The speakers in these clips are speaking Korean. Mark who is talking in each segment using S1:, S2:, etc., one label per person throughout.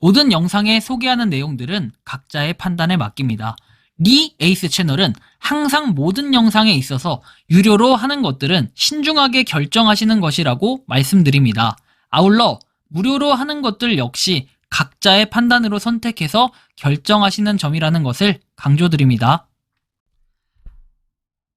S1: 모든 영상에 소개하는 내용들은 각자의 판단에 맡깁니다. 리 에이스 채널은 항상 모든 영상에 있어서 유료로 하는 것들은 신중하게 결정하시는 것이라고 말씀드립니다. 아울러 무료로 하는 것들 역시 각자의 판단으로 선택해서 결정하시는 점이라는 것을 강조드립니다.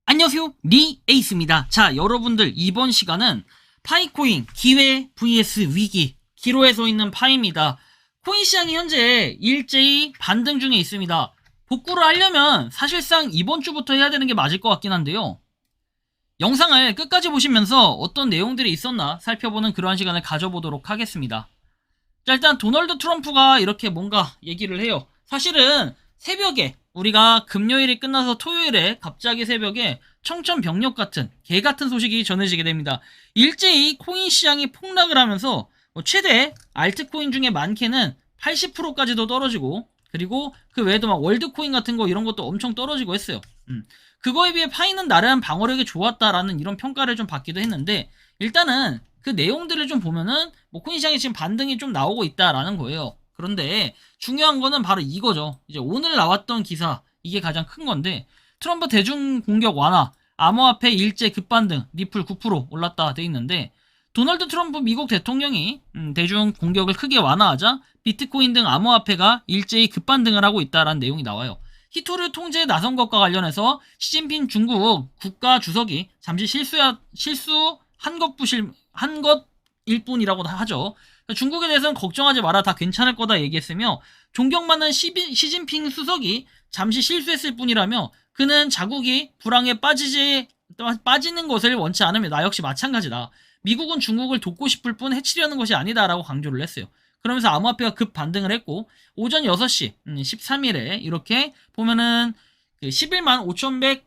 S1: 안녕하세요, 리 에이스입니다. 자, 여러분들 이번 시간은 파이코인 기회 vs 위기, 기로에 서 있는 파입니다. 코인 시장이 현재 일제히 반등 중에 있습니다. 복구를 하려면 사실상 이번 주부터 해야 되는 게 맞을 것 같긴 한데요. 영상을 끝까지 보시면서 어떤 내용들이 있었나 살펴보는 그러한 시간을 가져보도록 하겠습니다. 자, 일단 도널드 트럼프가 이렇게 뭔가 얘기를 해요. 사실은 새벽에 우리가 금요일이 끝나서 토요일에 갑자기 새벽에 청천벽력 같은 개 같은 소식이 전해지게 됩니다. 일제히 코인 시장이 폭락을 하면서 최대 알트코인 중에 많게는 80%까지도 떨어지고, 그리고 그 외에도 막 월드코인 같은 거 이런 것도 엄청 떨어지고 했어요. 그거에 비해 파이는 나름 방어력이 좋았다라는 이런 평가를 좀 받기도 했는데, 일단은 그 내용들을 좀 보면은 뭐 코인 시장에 지금 반등이 좀 나오고 있다라는 거예요. 그런데 중요한 거는 바로 이거죠. 이제 오늘 나왔던 기사, 이게 가장 큰 건데, 트럼프 대중 공격 완화, 암호화폐 일제 급반등, 리플 9% 올랐다 돼 있는데, 도널드 트럼프 미국 대통령이 대중 공격을 크게 완화하자 비트코인 등 암호화폐가 일제히 급반등을 하고 있다라는 내용이 나와요. 히토류 통제에 나선 것과 관련해서 시진핑 중국 국가 주석이 잠시 실수한 것일 뿐이라고 하죠. 중국에 대해서는 걱정하지 마라, 다 괜찮을 거다 얘기했으며, 존경받는 시진핑 수석이 잠시 실수했을 뿐이라며, 그는 자국이 불황에 빠지는 것을 원치 않으며 나 역시 마찬가지다. 미국은 중국을 돕고 싶을 뿐 해치려는 것이 아니다라고 강조를 했어요. 그러면서 암호화폐가 급 반등을 했고, 오전 6시 13일에 이렇게 보면은 11만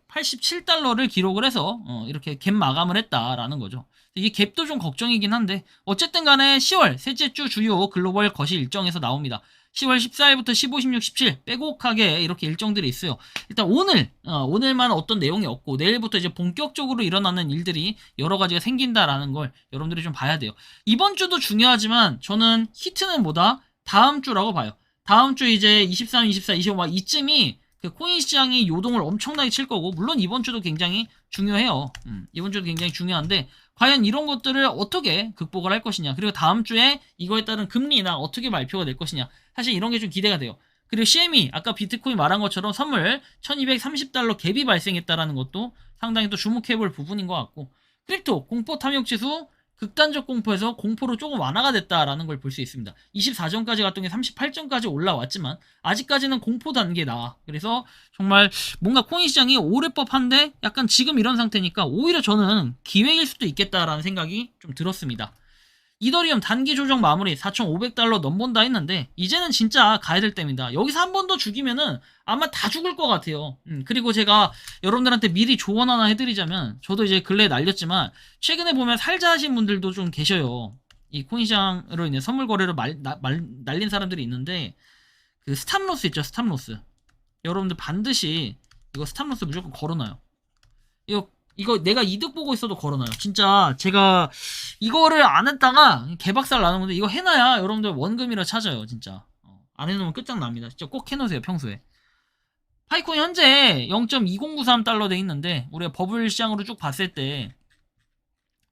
S1: 5,187달러를 기록을 해서 이렇게 갭 마감을 했다라는 거죠. 이 갭도 좀 걱정이긴 한데, 어쨌든 간에 10월 셋째 주 주요 글로벌 거시 일정에서 나옵니다. 10월 14일부터 15, 16, 17 빼곡하게 이렇게 일정들이 있어요. 일단 오늘만 어떤 내용이 없고, 내일부터 이제 본격적으로 일어나는 일들이 여러 가지가 생긴다라는 걸 여러분들이 좀 봐야 돼요. 이번 주도 중요하지만 저는 히트는 뭐다? 다음 주라고 봐요. 다음 주 이제 23, 24, 25 막 이쯤이 그 코인 시장이 요동을 엄청나게 칠 거고, 물론 이번 주도 굉장히 중요해요. 이번 주도 굉장히 중요한데, 과연 이런 것들을 어떻게 극복을 할 것이냐, 그리고 다음 주에 이거에 따른 금리나 어떻게 발표가 될 것이냐, 사실 이런 게 좀 기대가 돼요. 그리고 CME, 아까 비트코인 말한 것처럼 선물 1230달러 갭이 발생했다라는 것도 상당히 또 주목해볼 부분인 것 같고, 크립토 공포 탐욕 지수 극단적 공포에서 공포로 조금 완화가 됐다라는 걸 볼 수 있습니다. 24전까지 갔던 게 38전까지 올라왔지만 아직까지는 공포 단계다. 그래서 정말 뭔가 코인 시장이 오를 법한데 약간 지금 이런 상태니까 오히려 저는 기회일 수도 있겠다라는 생각이 좀 들었습니다. 이더리움 단기 조정 마무리 4,500달러 넘본다 했는데, 이제는 진짜 가야 될 때입니다. 여기서 한 번 더 죽이면은 아마 다 죽을 것 같아요. 그리고 제가 여러분들한테 미리 조언 하나 해드리자면, 저도 이제 근래에 날렸지만 최근에 보면 살자 하신 분들도 좀 계셔요. 이 코인시장으로 인해 선물 거래로 날린 사람들이 있는데, 그 스탑로스 있죠, 스탑로스. 여러분들 반드시 이거 스탑로스 무조건 걸어놔요. 이거 내가 이득 보고 있어도 걸어놔요. 진짜 제가 이거를 안 했다가 개박살 나는 건데, 이거 해놔야 여러분들 원금이라 찾아요. 진짜 안 해놓으면 끝장납니다. 진짜 꼭 해놓으세요, 평소에. 파이코인 현재 0.2093달러 돼 있는데, 우리가 버블 시장으로 쭉 봤을 때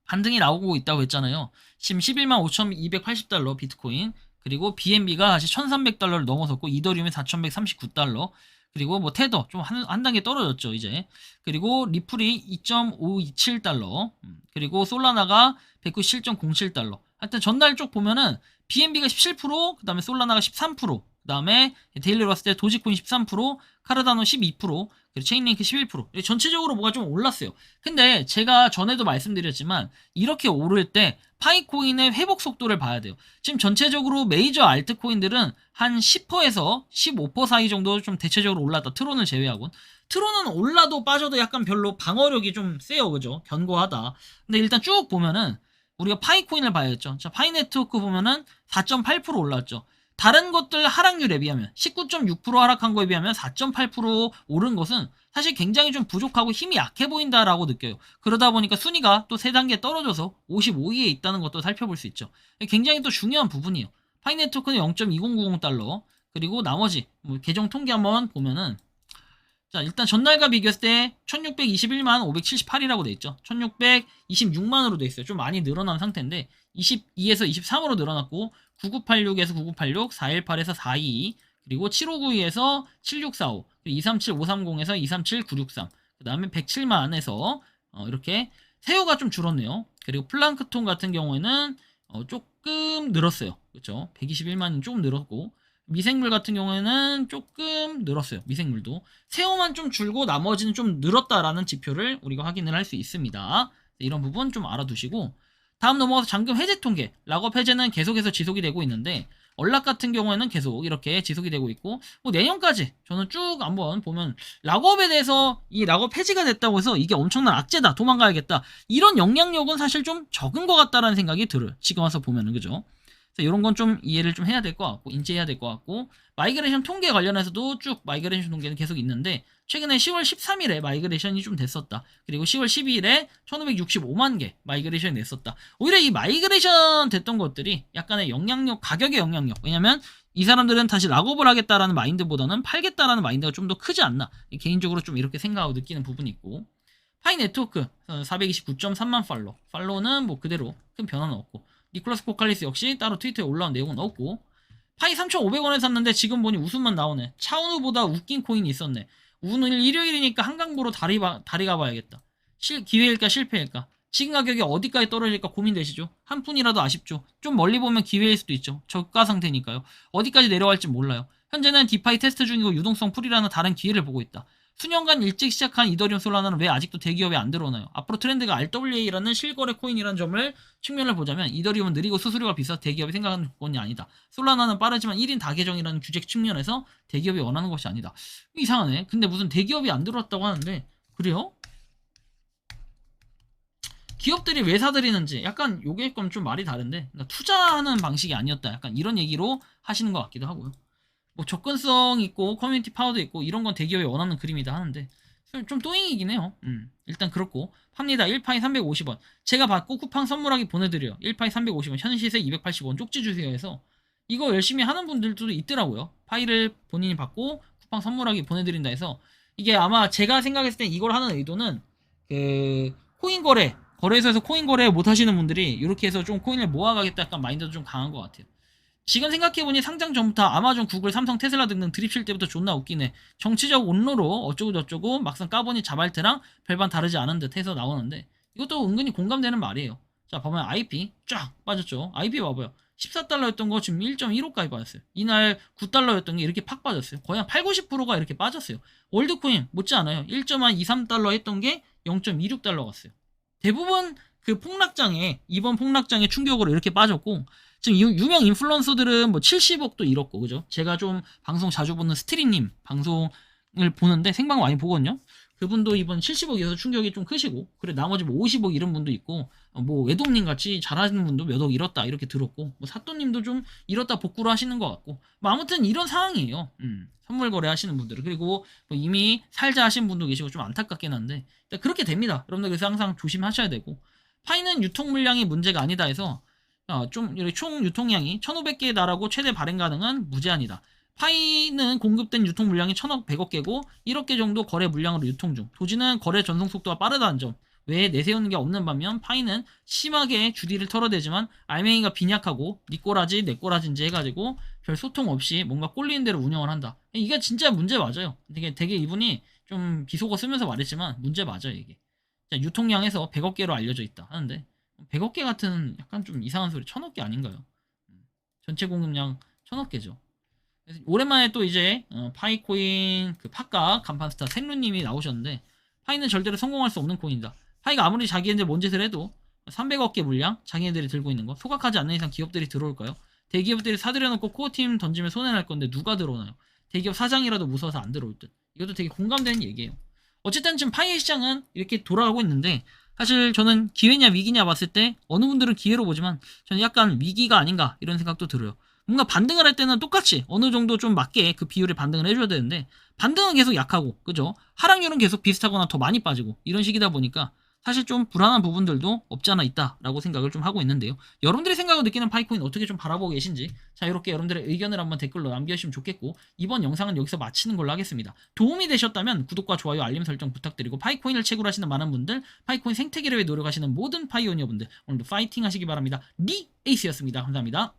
S1: 반등이 나오고 있다고 했잖아요. 지금 11만 5,280달러 비트코인, 그리고 BNB가 다시 1,300달러를 넘어섰고, 이더리움이 4,139달러, 그리고 뭐 테더 좀 한 단계 떨어졌죠 이제. 그리고 리플이 2.527달러, 그리고 솔라나가 197.07달러. 하여튼 전날 쪽 보면은 BNB가 17%, 그 다음에 솔라나가 13%, 그 다음에 데일리로 봤을 때 도지코인 13%, 카르다노 12%, 그리고 체인링크 11%. 전체적으로 뭐가 좀 올랐어요. 근데 제가 전에도 말씀드렸지만, 이렇게 오를 때 파이코인의 회복 속도를 봐야 돼요. 지금 전체적으로 메이저 알트코인들은 한 10%에서 15% 사이 정도 좀 대체적으로 올랐다. 트론을 제외하곤. 트론은 올라도 빠져도 약간 별로 방어력이 좀 세요. 그죠? 견고하다. 근데 일단 쭉 보면은 우리가 파이코인을 봐야겠죠. 자, 파이네트워크 보면은 4.8% 올랐죠. 다른 것들 하락률에 비하면 19.6% 하락한 거에 비하면 4.8% 오른 것은 사실 굉장히 좀 부족하고 힘이 약해 보인다라고 느껴요. 그러다 보니까 순위가 또 3단계 떨어져서 55위에 있다는 것도 살펴볼 수 있죠. 굉장히 또 중요한 부분이에요. 파이 네트워크는 0.2090달러. 그리고 나머지 뭐 계정 통계 한번 보면은 자, 일단 전날과 비교했을 때 1621만 578이라고 돼 있죠. 1626만으로 돼 있어요. 좀 많이 늘어난 상태인데 22에서 23으로 늘어났고 9986에서 9986, 418에서 422, 그리고 7592에서 7645, 237530에서 237963, 그 다음에 107만에서 이렇게 세요가 좀 줄었네요. 그리고 플랑크톤 같은 경우에는 조금 늘었어요. 그렇죠? 121만이 조금 늘었고, 미생물 같은 경우에는 조금 늘었어요. 미생물도 새우만 좀 줄고 나머지는 좀 늘었다라는 지표를 우리가 확인을 할 수 있습니다. 이런 부분 좀 알아두시고, 다음 넘어가서 잔금 해제 통계. 락업 해제는 계속해서 지속이 되고 있는데 언락 같은 경우에는 계속 이렇게 지속이 되고 있고, 뭐 내년까지 저는 쭉 한번 보면 락업에 대해서 이 락업 해지가 됐다고 해서 이게 엄청난 악재다, 도망가야겠다, 이런 영향력은 사실 좀 적은 것 같다라는 생각이 들어요. 지금 와서 보면은. 그죠? 이런 건 좀 이해를 좀 해야 될 것 같고, 인지해야 될 것 같고, 마이그레이션 통계 관련해서도 쭉 마이그레이션 통계는 계속 있는데, 최근에 10월 13일에 마이그레이션이 좀 됐었다. 그리고 10월 12일에 1565만 개 마이그레이션이 됐었다. 오히려 이 마이그레이션 됐던 것들이 약간의 영향력, 가격의 영향력. 왜냐면 이 사람들은 다시 락업을 하겠다라는 마인드보다는 팔겠다라는 마인드가 좀 더 크지 않나. 개인적으로 좀 이렇게 생각하고 느끼는 부분이 있고, 파이 네트워크 429.3만 팔로우는 뭐 그대로 큰 변화는 없고, 니콜라스 포칼리스 역시 따로 트위터에 올라온 내용은 없고, 파이 3,500원에 샀는데 지금 보니 웃음만 나오네. 차은우보다 웃긴 코인이 있었네. 오늘 일요일이니까 한강보로 다리 가봐야겠다. 기회일까 실패일까? 지금 가격이 어디까지 떨어질까 고민되시죠? 한 푼이라도 아쉽죠? 좀 멀리 보면 기회일 수도 있죠. 저가 상태니까요. 어디까지 내려갈지 몰라요. 현재는 디파이 테스트 중이고 유동성 풀이라는 다른 기회를 보고 있다. 수년간 일찍 시작한 이더리움 솔라나는 왜 아직도 대기업에 안 들어오나요? 앞으로 트렌드가 RWA라는 실거래 코인이라는 점을 측면을 보자면 이더리움은 느리고 수수료가 비싸서 대기업이 생각하는 조건이 아니다. 솔라나는 빠르지만 1인 다계정이라는 규제 측면에서 대기업이 원하는 것이 아니다. 이상하네. 근데 무슨 대기업이 안 들어왔다고 하는데, 그래요? 기업들이 왜 사들이는지 약간 요게 좀 말이 다른데, 그러니까 투자하는 방식이 아니었다, 약간 이런 얘기로 하시는 것 같기도 하고요. 뭐 접근성 있고 커뮤니티 파워도 있고 이런 건 대기업이 원하는 그림이다 하는데 좀 또잉이긴 해요. 일단 그렇고 팝니다. 1파이 350원 제가 받고 쿠팡 선물하기 보내드려요. 1파이 350원 현 시세 280원 쪽지 주세요 해서 이거 열심히 하는 분들도 있더라고요. 파이를 본인이 받고 쿠팡 선물하기 보내드린다 해서, 이게 아마 제가 생각했을 때 이걸 하는 의도는 그 코인 거래소에서 코인 거래 못 하시는 분들이 이렇게 해서 좀 코인을 모아가겠다, 약간 마인드도 좀 강한 것 같아요. 지금 생각해보니 상장 전부터 아마존, 구글, 삼성, 테슬라 등등 드립칠 때부터 존나 웃기네. 정치적 온로로 어쩌고 저쩌고 막상 까보니 자발테랑 별반 다르지 않은 듯 해서 나오는데, 이것도 은근히 공감되는 말이에요. 자, 보면 IP 쫙 빠졌죠. IP 봐봐요. 14달러였던 거 지금 1.15까지 빠졌어요. 이날 9달러였던 게 이렇게 팍 빠졌어요. 거의 한 8, 90%가 이렇게 빠졌어요. 월드코인 못지않아요. 1.23달러 했던 게 0.26달러 갔어요. 대부분 그 폭락장에, 이번 폭락장의 충격으로 이렇게 빠졌고, 지금 유명 인플루언서들은 뭐 70억도 잃었고, 그죠? 제가 좀 방송 자주 보는 스트리님 방송을 보는데 생방 많이 보거든요. 그분도 이번 70억에서 충격이 좀 크시고, 그래 나머지 뭐 50억 잃은 분도 있고, 뭐 외동님 같이 잘하시는 분도 몇 억 잃었다 이렇게 들었고, 뭐 사또님도 좀 잃었다 복구를 하시는 것 같고, 뭐 아무튼 이런 상황이에요. 선물 거래 하시는 분들은. 그리고 뭐 이미 살자 하신 분도 계시고 좀 안타깝긴 한데 그렇게 됩니다. 여러분들 그래서 항상 조심하셔야 되고, 파이는 유통 물량이 문제가 아니다 해서 좀 총 유통량이 1,500개에 달하고 최대 발행 가능은 무제한이다. 파이는 공급된 유통 물량이 1,100억 개고 1억 개 정도 거래 물량으로 유통 중. 도지는 거래 전송 속도가 빠르다는 점 외에 내세우는 게 없는 반면, 파이는 심하게 주디를 털어대지만 알맹이가 빈약하고 니꼬라지 내꼬라지인지 해가지고 별 소통 없이 뭔가 꼴리는 대로 운영을 한다. 이게 진짜 문제 맞아요. 되게 이분이 좀 비속어 쓰면서 말했지만 문제 맞아요 이게. 유통량에서 100억 개로 알려져 있다 하는데 100억 개 같은 약간 좀 이상한 소리. 1,000억 개 아닌가요? 전체 공급량 1,000억 개죠. 오랜만에 또 이제 파이코인 그 팟과 간판 스타 생루님이 나오셨는데, 파이는 절대로 성공할 수 없는 코인이다. 파이가 아무리 자기네들 뭔 짓을 해도 300억 개 물량 자기네들이 들고 있는 거 소각하지 않는 이상 기업들이 들어올까요? 대기업들이 사들여놓고 코어팀 던지면 손해날 건데 누가 들어오나요? 대기업 사장이라도 무서워서 안 들어올 듯. 이것도 되게 공감되는 얘기예요. 어쨌든 지금 파이의 시장은 이렇게 돌아가고 있는데, 사실 저는 기회냐 위기냐 봤을 때 어느 분들은 기회로 보지만 저는 약간 위기가 아닌가 이런 생각도 들어요. 뭔가 반등을 할 때는 똑같이 어느 정도 좀 맞게 그 비율에 반등을 해줘야 되는데 반등은 계속 약하고, 그죠? 하락률은 계속 비슷하거나 더 많이 빠지고 이런 식이다 보니까 사실 좀 불안한 부분들도 없지 않아 있다라고 생각을 좀 하고 있는데요. 여러분들의 생각을 느끼는 파이코인 어떻게 좀 바라보고 계신지, 자, 이렇게 여러분들의 의견을 한번 댓글로 남겨주시면 좋겠고, 이번 영상은 여기서 마치는 걸로 하겠습니다. 도움이 되셨다면 구독과 좋아요, 알림 설정 부탁드리고, 파이코인을 채굴하시는 많은 분들, 파이코인 생태계를 위해 노력하시는 모든 파이오니어분들, 오늘도 파이팅 하시기 바랍니다. 리 에이스였습니다. 감사합니다.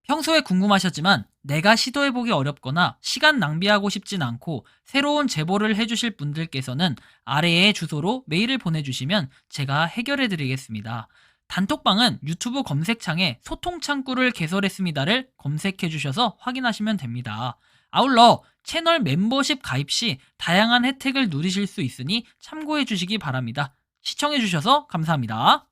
S1: 평소에 궁금하셨지만 내가 시도해보기 어렵거나 시간 낭비하고 싶진 않고 새로운 제보를 해주실 분들께서는 아래의 주소로 메일을 보내주시면 제가 해결해드리겠습니다. 단톡방은 유튜브 검색창에 소통창구를 개설했습니다를 검색해주셔서 확인하시면 됩니다. 아울러 채널 멤버십 가입 시 다양한 혜택을 누리실 수 있으니 참고해주시기 바랍니다. 시청해주셔서 감사합니다.